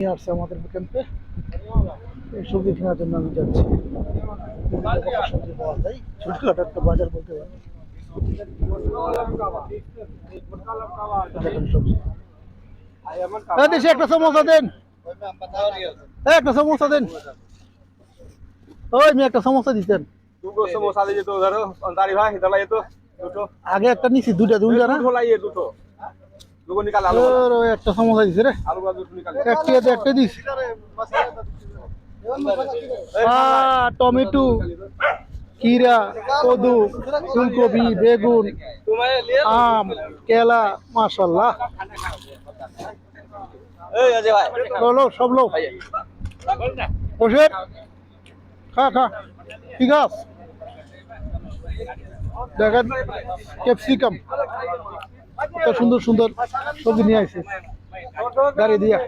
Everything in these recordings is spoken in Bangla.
নিয়ে আসছে আমাদের ক্যাম্পে। এই সবজি কেনার জন্য আমি যাচ্ছি। সবজি পাওয়া যায়, ছোটখাটো একটা বাজার বলতে পারি। দেখেন সবজি। দেশে একটা সমোসা দেন, একটা সমোসা দেন। ওই মেয়ে একটা সমোসা দিতেন। দুটো সমোসা দিয়ে তো ধরো তারি ভাই ইতালা তো দুটো আগে একটা নিছি, দুইটা দুইটা না, দুটো লাইয়ে দুটো দুটো নিকাল আলু ওই একটা সমোসা দিছে রে, আলু দুটো নিকাল একটা দিস। টমেটো, कीरा, कदू, फूलकपी, बेगुन, आम, केला, माशाल्लाह। এই অজয় ভাই लो सब लो, বসে খা খা। ঠিক আছে, দেখেন ক্যাপসিকাম, কত সুন্দর সুন্দর সবজি নিয়ে আসছে গাড়ি দিয়া,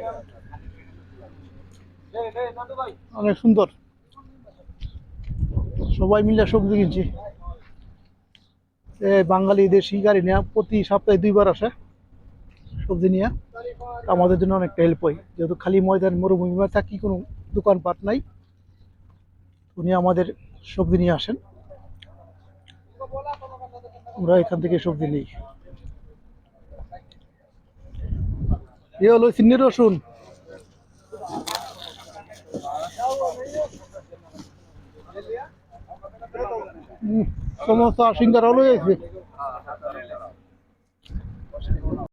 অনেক সুন্দর। সবাই মিলে সবজি কিনছি। বাঙালি দেশি গাড়ি নিয়ে প্রতি সপ্তাহে 2 বার আসে সবজি নিয়ে। আমাদের জন্য অনেকটা হেল্প হয়, যেহেতু খালি ময়দান মরুভূমি থাকি, কোনো দোকানপাট নাই। উনি আমাদের সবজি নিয়ে আসেন, আমরা এখান থেকে সবজি নিই। এ হলো সিন্নি রসুন, সমস্ত সিঙ্গারা হলো গেছে।